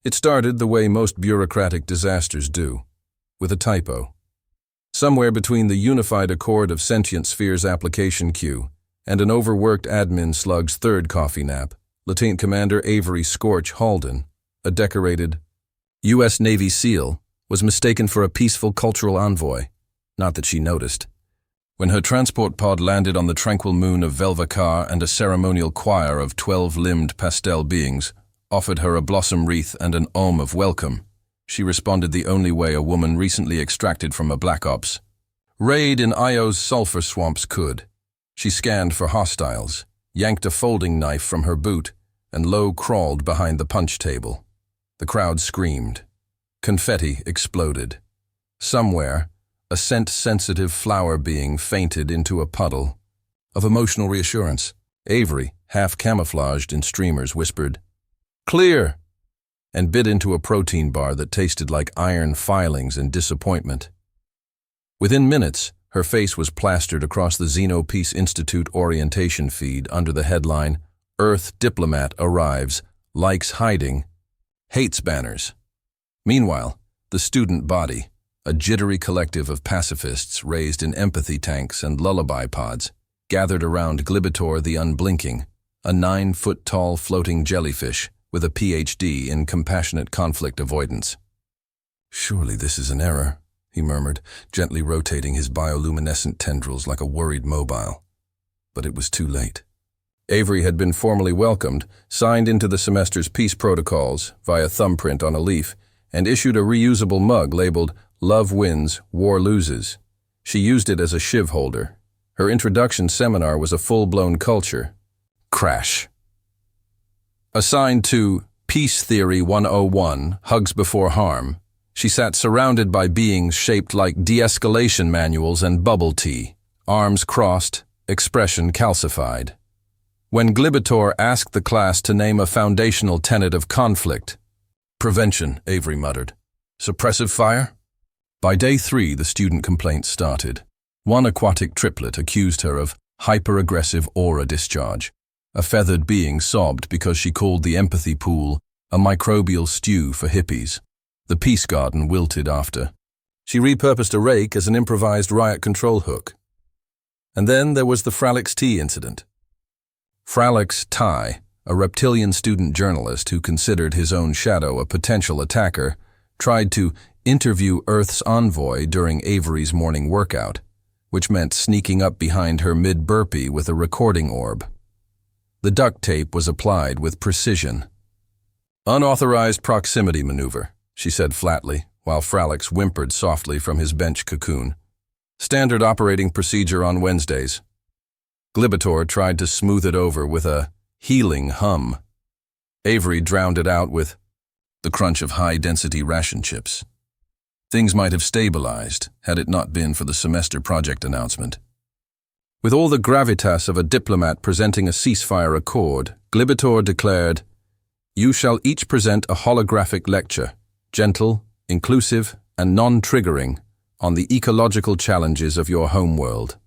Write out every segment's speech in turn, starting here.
It started the way most bureaucratic disasters do, with a typo. Somewhere between the unified accord of sentient spheres application queue and an overworked admin slug's third coffee nap, Lieutenant Commander Avery Scorch Halden, a decorated U.S. Navy SEAL, was mistaken for a peaceful cultural envoy, not that she noticed. When her transport pod landed on the tranquil moon of Velvacar and a ceremonial choir of 12-limbed pastel beings offered her a blossom wreath and an ohm of welcome, she responded the only way a woman recently extracted from a Black Ops raid in Io's sulfur swamps could. She scanned for hostiles, yanked a folding knife from her boot, and low-crawled behind the punch table. The crowd screamed. Confetti exploded. Somewhere, a scent-sensitive flower being fainted into a puddle of emotional reassurance. Avery, half-camouflaged in streamers, whispered, "Clear!" and bit into a protein bar that tasted like iron filings and disappointment. Within minutes, her face was plastered across the Xeno Peace Institute orientation feed under the headline, "Earth Diplomat Arrives, Likes Hiding, Hates Banners." Meanwhile, the student body, a jittery collective of pacifists raised in empathy tanks and lullaby pods, gathered around Glibitor the Unblinking, a 9-foot-tall floating jellyfish with a PhD in compassionate conflict avoidance. "Surely this is an error," he murmured, gently rotating his bioluminescent tendrils like a worried mobile. But it was too late. Avery had been formally welcomed, signed into the semester's peace protocols via thumbprint on a leaf, and issued a reusable mug labeled "Love Wins, War Loses." She used it as a shiv holder. Her introduction seminar was a full-blown culture crash. Assigned to Peace Theory 101, Hugs Before Harm, she sat surrounded by beings shaped like de-escalation manuals and bubble tea, arms crossed, expression calcified. When Glibitor asked the class to name a foundational tenet of conflict, "Prevention," Avery muttered. "Suppressive fire?" By day 3, the student complaints started. One aquatic triplet accused her of hyper-aggressive aura discharge. A feathered being sobbed because she called the empathy pool a microbial stew for hippies. The peace garden wilted after. She repurposed a rake as an improvised riot control hook. And then there was the Fralix Tea incident. Fralix Tai, a reptilian student journalist who considered his own shadow a potential attacker, tried to interview Earth's envoy during Avery's morning workout, which meant sneaking up behind her mid-burpee with a recording orb. The duct tape was applied with precision. "Unauthorized proximity maneuver," she said flatly, while Fralix whimpered softly from his bench cocoon. "Standard operating procedure on Wednesdays." Glibitor tried to smooth it over with a healing hum. Avery drowned it out with the crunch of high-density ration chips. Things might have stabilized had it not been for the semester project announcement. With all the gravitas of a diplomat presenting a ceasefire accord, Glibitor declared, "You shall each present a holographic lecture, gentle, inclusive, and non-triggering, on the ecological challenges of your homeworld."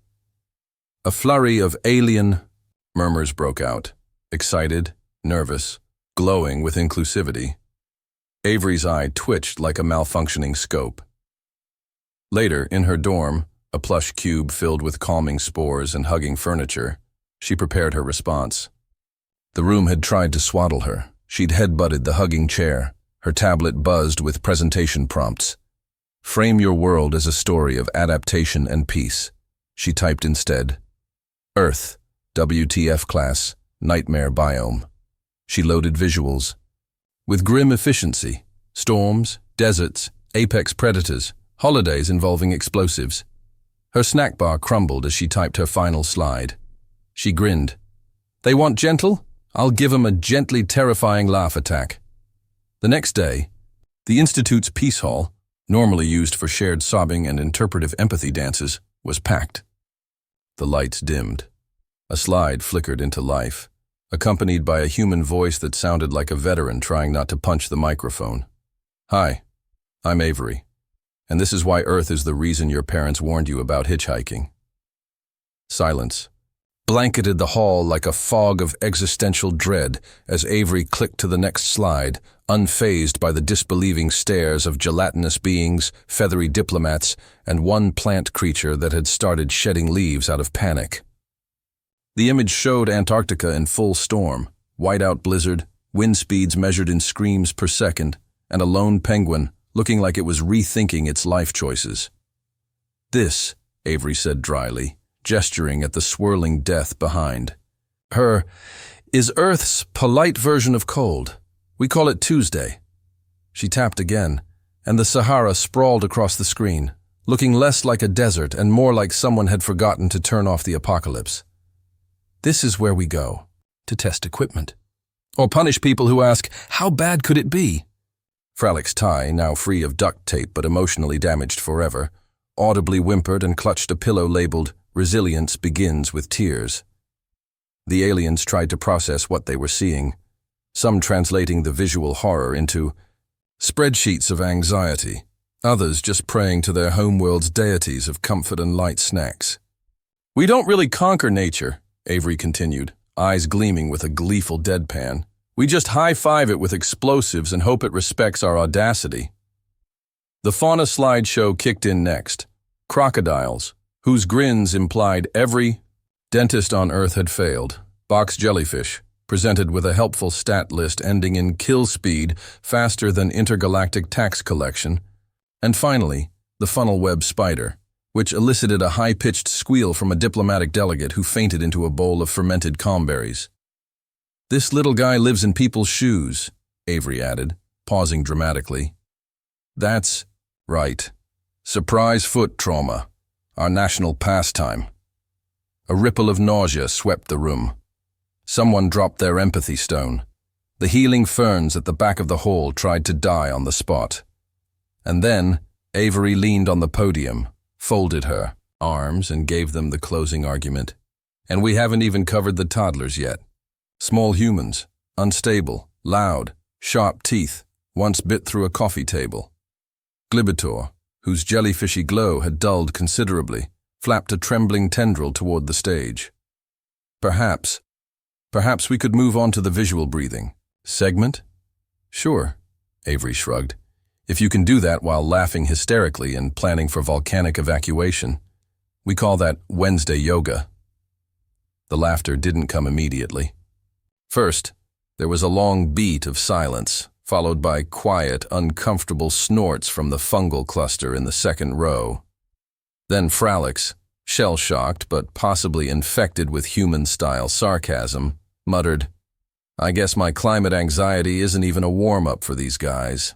A flurry of alien murmurs broke out, excited, nervous, glowing with inclusivity. Avery's eye twitched like a malfunctioning scope. Later, in her dorm, a plush cube filled with calming spores and hugging furniture, she prepared her response. The room had tried to swaddle her. She'd headbutted the hugging chair. Her tablet buzzed with presentation prompts. "Frame your world as a story of adaptation and peace," she typed instead. "Earth, WTF class, nightmare biome." She loaded visuals. With grim efficiency, storms, deserts, apex predators, holidays involving explosives. Her snack bar crumbled as she typed her final slide. She grinned. "They want gentle? I'll give 'em a gently terrifying laugh attack." The next day, the Institute's Peace Hall, normally used for shared sobbing and interpretive empathy dances, was packed. The lights dimmed. A slide flickered into life, accompanied by a human voice that sounded like a veteran trying not to punch the microphone. "Hi, I'm Avery, and this is why Earth is the reason your parents warned you about hitchhiking." Silence. blanketed the hall like a fog of existential dread as Avery clicked to the next slide, unfazed by the disbelieving stares of gelatinous beings, feathery diplomats, and one plant creature that had started shedding leaves out of panic. The image showed Antarctica in full storm, whiteout blizzard, wind speeds measured in screams per second, and a lone penguin looking like it was rethinking its life choices. "This," Avery said dryly, gesturing at the swirling death behind. "Is Earth's polite version of cold. We call it Tuesday." She tapped again, and the Sahara sprawled across the screen, looking less like a desert and more like someone had forgotten to turn off the apocalypse. "This is where we go, to test equipment. Or punish people who ask, how bad could it be?" Fralick's tie, now free of duct tape but emotionally damaged forever, audibly whimpered and clutched a pillow labeled, "Resilience begins with tears." The aliens tried to process what they were seeing, some translating the visual horror into spreadsheets of anxiety, others just praying to their homeworld's deities of comfort and light snacks. "We don't really conquer nature," Avery continued, eyes gleaming with a gleeful deadpan. "We just high-five it with explosives and hope it respects our audacity." The fauna slideshow kicked in next. Crocodiles, whose grins implied every dentist on Earth had failed. Box jellyfish, presented with a helpful stat list ending in kill speed faster than intergalactic tax collection. And finally, the funnel web spider, which elicited a high-pitched squeal from a diplomatic delegate who fainted into a bowl of fermented comberries. "This little guy lives in people's shoes," Avery added, pausing dramatically. "That's right. Surprise foot trauma, our national pastime." A ripple of nausea swept the room. Someone dropped their empathy stone. The healing ferns at the back of the hall tried to die on the spot. And then Avery leaned on the podium, folded her arms, and gave them the closing argument. "And we haven't even covered the toddlers yet. Small humans, unstable, loud, sharp teeth, once bit through a coffee table. Glibitor, whose jellyfishy glow had dulled considerably, flapped a trembling tendril toward the stage. Perhaps we could move on to the visual breathing. Segment? Sure," Avery shrugged. "If you can do that while laughing hysterically and planning for volcanic evacuation. We call that Wednesday yoga." The laughter didn't come immediately. First, there was a long beat of silence, followed by quiet, uncomfortable snorts from the fungal cluster in the second row. Then Fralick's, shell-shocked but possibly infected with human-style sarcasm, muttered, "I guess my climate anxiety isn't even a warm-up for these guys."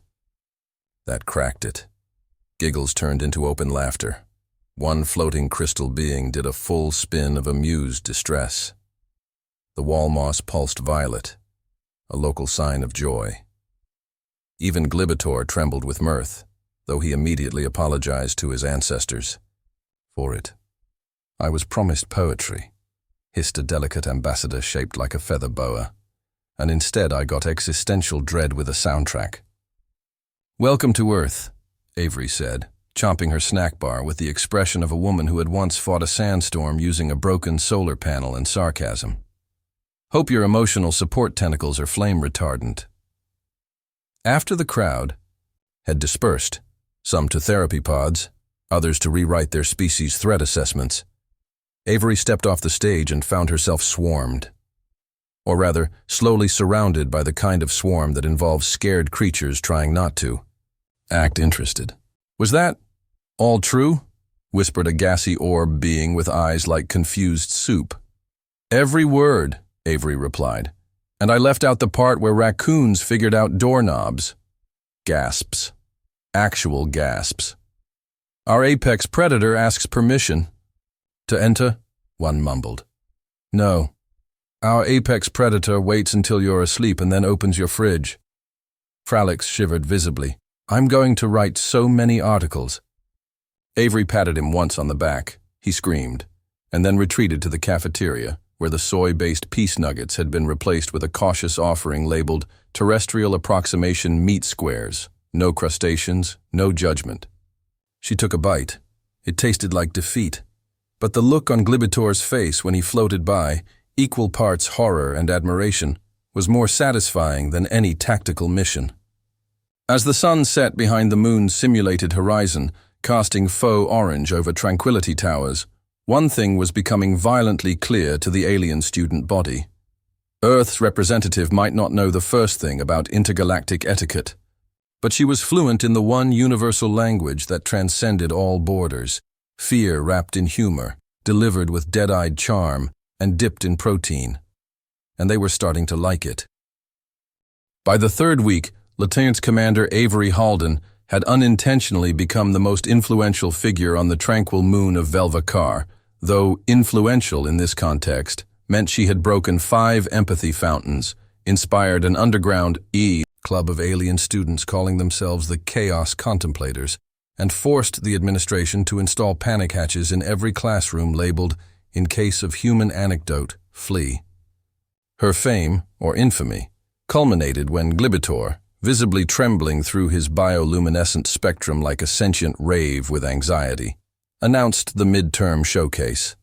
That cracked it. Giggles turned into open laughter. One floating crystal being did a full spin of amused distress. The wall moss pulsed violet, a local sign of joy. Even Glibitor trembled with mirth, though he immediately apologized to his ancestors for it. "I was promised poetry," hissed a delicate ambassador shaped like a feather boa, "and instead I got existential dread with a soundtrack." "Welcome to Earth," Avery said, chomping her snack bar with the expression of a woman who had once fought a sandstorm using a broken solar panel in sarcasm. "Hope your emotional support tentacles are flame retardant." After the crowd had dispersed, some to therapy pods, others to rewrite their species threat assessments, Avery stepped off the stage and found herself swarmed. Or rather, slowly surrounded by the kind of swarm that involves scared creatures trying not to act interested. "Was that all true?" whispered a gassy orb being with eyes like confused soup. "Every word," Avery replied. "And I left out the part where raccoons figured out doorknobs." Gasps. Actual gasps. "Our apex predator asks permission to enter," one mumbled. "No. Our apex predator waits until you're asleep and then opens your fridge." Fralix shivered visibly. "I'm going to write so many articles." Avery patted him once on the back. He screamed, and then retreated to the cafeteria, where the soy-based peace nuggets had been replaced with a cautious offering labeled Terrestrial Approximation Meat Squares. No crustaceans, no judgment. She took a bite. It tasted like defeat. but the look on Glibitor's face when he floated by, equal parts horror and admiration, was more satisfying than any tactical mission. As the sun set behind the moon's simulated horizon, casting faux orange over tranquility towers, one thing was becoming violently clear to the alien student body. Earth's representative might not know the first thing about intergalactic etiquette, but she was fluent in the one universal language that transcended all borders, fear wrapped in humor, delivered with dead-eyed charm, and dipped in protein. And they were starting to like it. By the third week, Lieutenant Commander Avery Halden had unintentionally become the most influential figure on the tranquil moon of Velvacar, though influential in this context meant she had broken 5 empathy fountains, inspired an underground club of alien students calling themselves the Chaos Contemplators, and forced the administration to install panic hatches in every classroom labeled, "In case of human anecdote, flee." Her fame, or infamy, culminated when Glibitor, visibly trembling through his bioluminescent spectrum like a sentient rave with anxiety, announced the midterm showcase.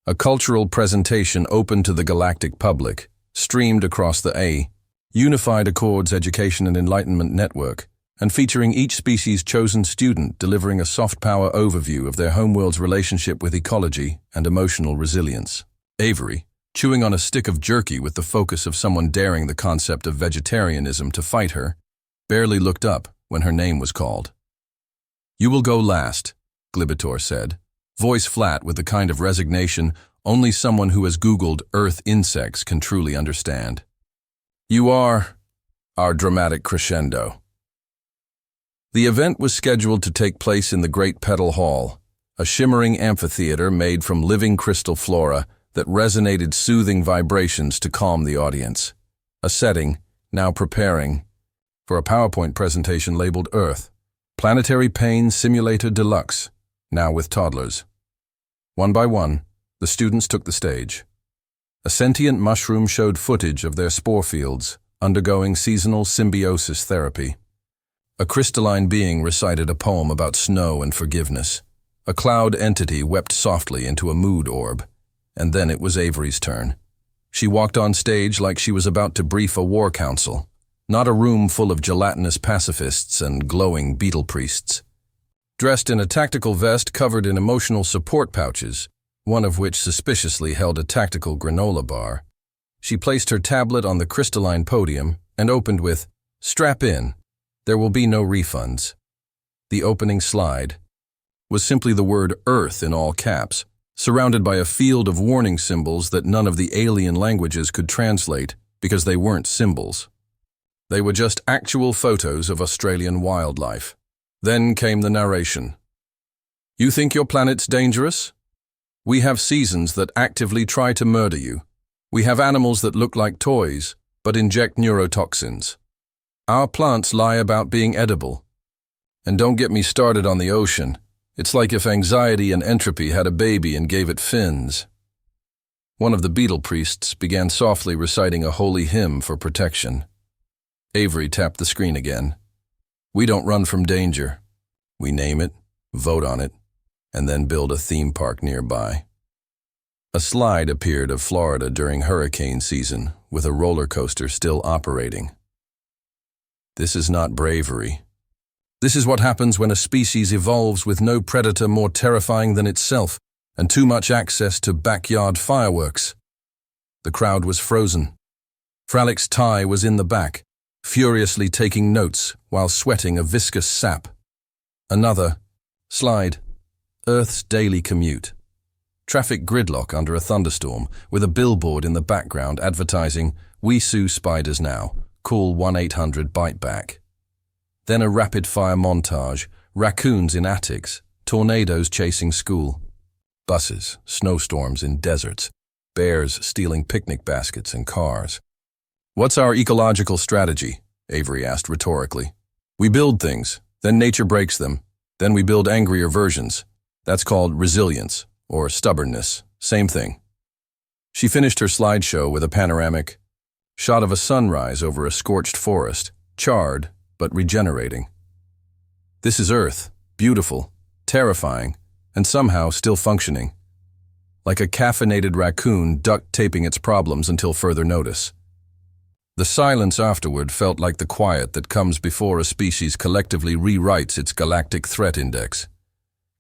A cultural presentation open to the galactic public, streamed across the Unified Accords Education and Enlightenment Network, and featuring each species' chosen student delivering a soft power overview of their homeworld's relationship with ecology and emotional resilience. Avery, chewing on a stick of jerky with the focus of someone daring the concept of vegetarianism to fight her, barely looked up when her name was called. "You will go last," Glibitor said, voice flat with the kind of resignation only someone who has Googled Earth insects can truly understand. "You are our dramatic crescendo." The event was scheduled to take place in the Great Petal Hall, a shimmering amphitheater made from living crystal flora that resonated soothing vibrations to calm the audience. A setting, now preparing, for a PowerPoint presentation labeled Earth, Planetary Pain Simulator Deluxe, now with toddlers. One by one, the students took the stage. A sentient mushroom showed footage of their spore fields, undergoing seasonal symbiosis therapy. A crystalline being recited a poem about snow and forgiveness. A cloud entity wept softly into a mood orb. And then it was Avery's turn. She walked on stage like she was about to brief a war council, not a room full of gelatinous pacifists and glowing beetle priests. Dressed in a tactical vest covered in emotional support pouches, one of which suspiciously held a tactical granola bar, she placed her tablet on the crystalline podium and opened with, "Strap in, there will be no refunds." The opening slide was simply the word Earth in all caps, surrounded by a field of warning symbols that none of the alien languages could translate because they weren't symbols. They were just actual photos of Australian wildlife. Then came the narration. "You think your planet's dangerous? We have seasons that actively try to murder you. We have animals that look like toys, but inject neurotoxins. Our plants lie about being edible. And don't get me started on the ocean. It's like if anxiety and entropy had a baby and gave it fins." One of the beetle priests began softly reciting a holy hymn for protection. Avery tapped the screen again. "We don't run from danger. We name it, vote on it, and then build a theme park nearby." A slide appeared of Florida during hurricane season, with a roller coaster still operating. This is not bravery. This is what happens when a species evolves with no predator more terrifying than itself and too much access to backyard fireworks. The crowd was frozen. Fralix Ty was in the back, furiously taking notes while sweating a viscous sap. Another slide. Earth's daily commute. Traffic gridlock under a thunderstorm, with a billboard in the background advertising, "We sue spiders now. Call 1-800-BITE-BACK." Then a rapid-fire montage, raccoons in attics, tornadoes chasing school, buses, snowstorms in deserts, bears stealing picnic baskets and cars. "What's our ecological strategy?" Avery asked rhetorically. "We build things, then nature breaks them, then we build angrier versions. That's called resilience, or stubbornness, same thing." She finished her slideshow with a panoramic shot of a sunrise over a scorched forest, charred, but regenerating. This is Earth, beautiful, terrifying, and somehow still functioning. like a caffeinated raccoon duct-taping its problems until further notice. The silence afterward felt like the quiet that comes before a species collectively rewrites its galactic threat index.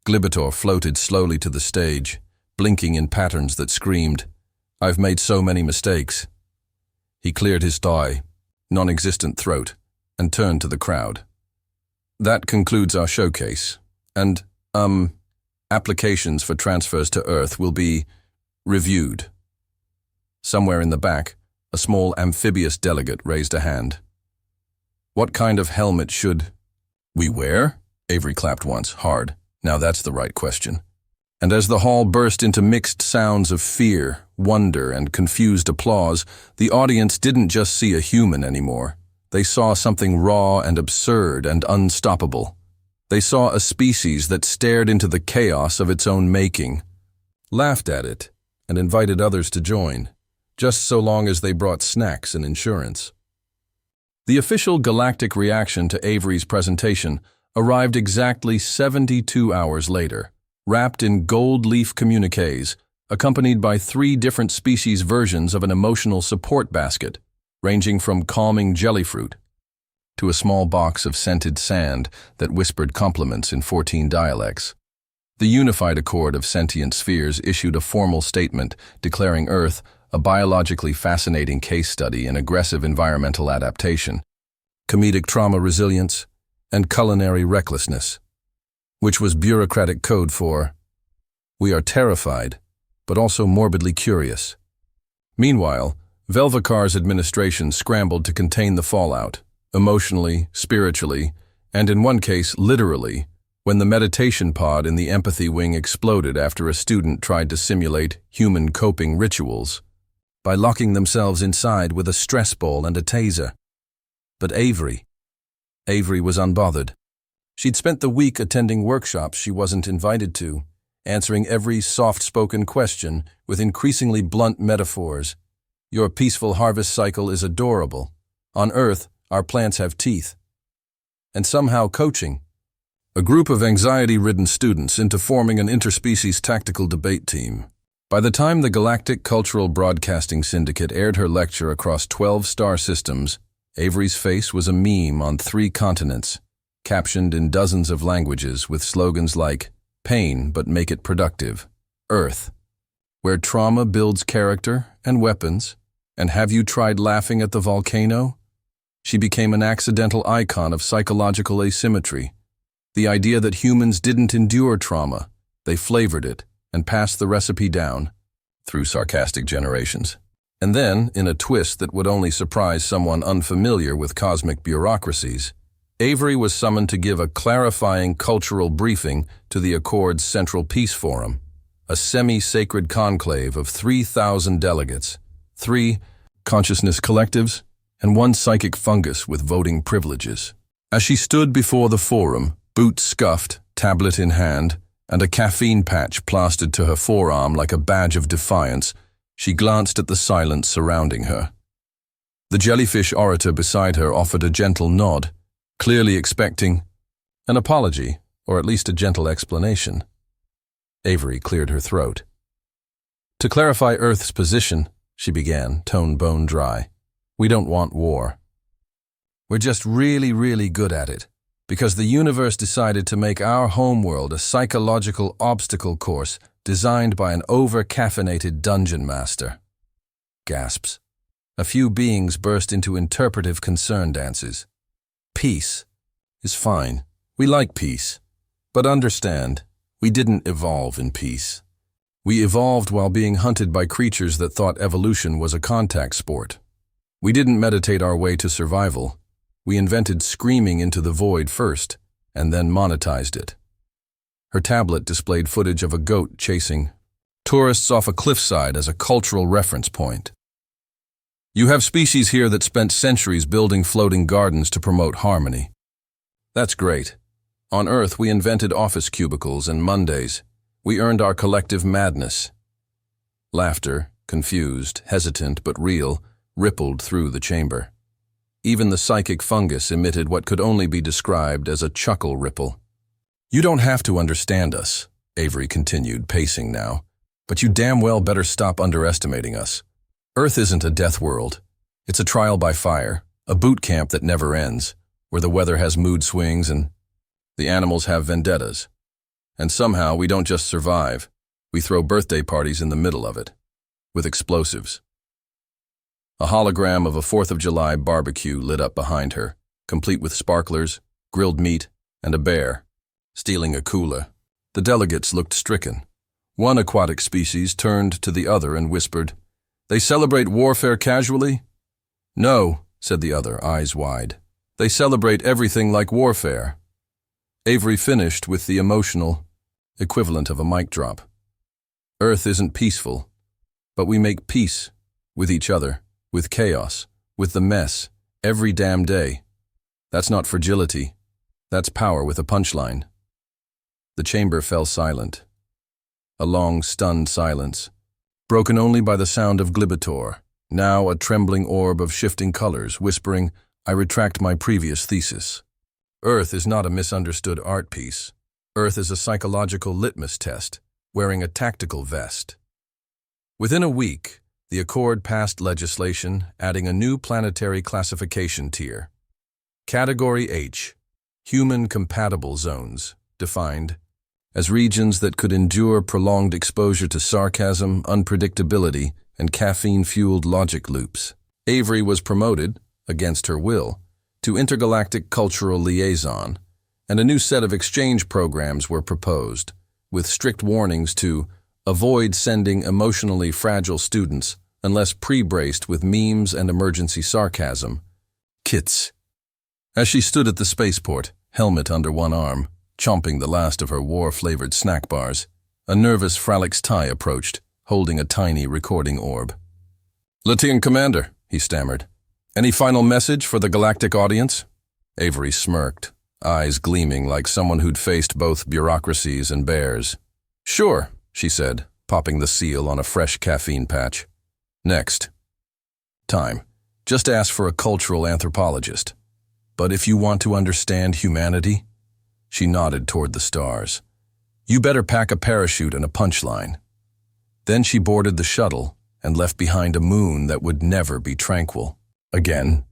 Glibitor floated slowly to the stage, blinking in patterns that screamed, "I've made so many mistakes." He cleared his dry, non-existent throat and turned to the crowd. "That concludes our showcase, and, applications for transfers to Earth will be reviewed." Somewhere in the back, a small amphibious delegate raised a hand. "What kind of helmet should we wear?" Avery clapped once, hard. Now that's the right question. And as the hall burst into mixed sounds of fear, wonder, and confused applause, the audience didn't just see a human anymore. They saw something raw and absurd and unstoppable. They saw a species that stared into the chaos of its own making, laughed at it, and invited others to join, just so long as they brought snacks and insurance. The official galactic reaction to Avery's presentation arrived exactly 72 hours later, wrapped in gold leaf communiques, accompanied by 3 different species versions of an emotional support basket, ranging from calming jellyfruit to a small box of scented sand that whispered compliments in 14 dialects. The unified accord of sentient spheres issued a formal statement declaring Earth a biologically fascinating case study in aggressive environmental adaptation, comedic trauma resilience, and culinary recklessness, which was bureaucratic code for, "We are terrified, but also morbidly curious." Meanwhile, Velvakar's administration scrambled to contain the fallout, emotionally, spiritually, and in one case, literally, when the meditation pod in the empathy wing exploded after a student tried to simulate human coping rituals by locking themselves inside with a stress ball and a taser. But Avery was unbothered. She'd spent the week attending workshops she wasn't invited to, answering every soft-spoken question with increasingly blunt metaphors. "Your peaceful harvest cycle is adorable. On Earth, our plants have teeth." And somehow coaching a group of anxiety-ridden students into forming an interspecies tactical debate team. By the time the Galactic Cultural Broadcasting Syndicate aired her lecture across 12 star systems, Avery's face was a meme on 3 continents, captioned in dozens of languages with slogans like, "Pain, but make it productive," "Earth, where trauma builds character and weapons," and "Have you tried laughing at the volcano?" She became an accidental icon of psychological asymmetry. The idea that humans didn't endure trauma, they flavored it and passed the recipe down through sarcastic generations. And then, in a twist that would only surprise someone unfamiliar with cosmic bureaucracies, Avery was summoned to give a clarifying cultural briefing to the Accord's Central Peace Forum, a semi-sacred conclave of 3,000 delegates, 3 consciousness collectives, and 1 psychic fungus with voting privileges. As she stood before the forum, boots scuffed, tablet in hand, and a caffeine patch plastered to her forearm like a badge of defiance, she glanced at the silence surrounding her. The jellyfish orator beside her offered a gentle nod, clearly expecting an apology, or at least a gentle explanation. Avery cleared her throat. "To clarify Earth's position," she began, tone bone dry, "we don't want war. We're just really, really good at it, because the universe decided to make our homeworld a psychological obstacle course designed by an over-caffeinated dungeon master." Gasps. A few beings burst into interpretive concern dances. "Peace is fine. We like peace. But understand, we didn't evolve in peace. We evolved while being hunted by creatures that thought evolution was a contact sport. We didn't meditate our way to survival. We invented screaming into the void first, and then monetized it." Her tablet displayed footage of a goat chasing tourists off a cliffside as a cultural reference point. "You have species here that spent centuries building floating gardens to promote harmony. That's great. On Earth, we invented office cubicles and Mondays. We earned our collective madness." Laughter, confused, hesitant but real, rippled through the chamber. Even the psychic fungus emitted what could only be described as a chuckle ripple. "You don't have to understand us," Avery continued, pacing now. But you damn well better stop underestimating us. Earth isn't a death world. It's a trial by fire, a boot camp that never ends, where the weather has mood swings and the animals have vendettas. And somehow we don't just survive, we throw birthday parties in the middle of it, with explosives. A hologram of a 4th of July barbecue lit up behind her, complete with sparklers, grilled meat, and a bear, stealing a cooler. The delegates looked stricken. One aquatic species turned to the other and whispered, "They celebrate warfare casually?" "No," said the other, eyes wide. "They celebrate everything like warfare." Avery finished with the emotional equivalent of a mic drop. Earth isn't peaceful, but we make peace with each other, with chaos, with the mess, every damn day. That's not fragility. That's power with a punchline. The chamber fell silent. A long, stunned silence, broken only by the sound of Glibitor, now a trembling orb of shifting colors, whispering, "I retract my previous thesis. Earth is not a misunderstood art piece. Earth is a psychological litmus test, wearing a tactical vest." Within a week, the Accord passed legislation adding a new planetary classification tier. Category H, human-compatible zones, defined as regions that could endure prolonged exposure to sarcasm, unpredictability, and caffeine-fueled logic loops. Avery was promoted, against her will, to Intergalactic Cultural Liaison, and a new set of exchange programs were proposed, with strict warnings to avoid sending emotionally fragile students unless pre-braced with memes and emergency sarcasm. Kits. As she stood at the spaceport, helmet under one arm, chomping the last of her war-flavored snack bars, a nervous Fralix Tai approached, holding a tiny recording orb. "Lieutenant Commander," he stammered. "Any final message for the galactic audience?" Avery smirked, eyes gleaming like someone who'd faced both bureaucracies and bears. "Sure," she said, popping the seal on a fresh caffeine patch. "Next. Time. Just ask for a cultural anthropologist. But if you want to understand humanity," she nodded toward the stars, "you better pack a parachute and a punchline." Then she boarded the shuttle and left behind a moon that would never be tranquil again.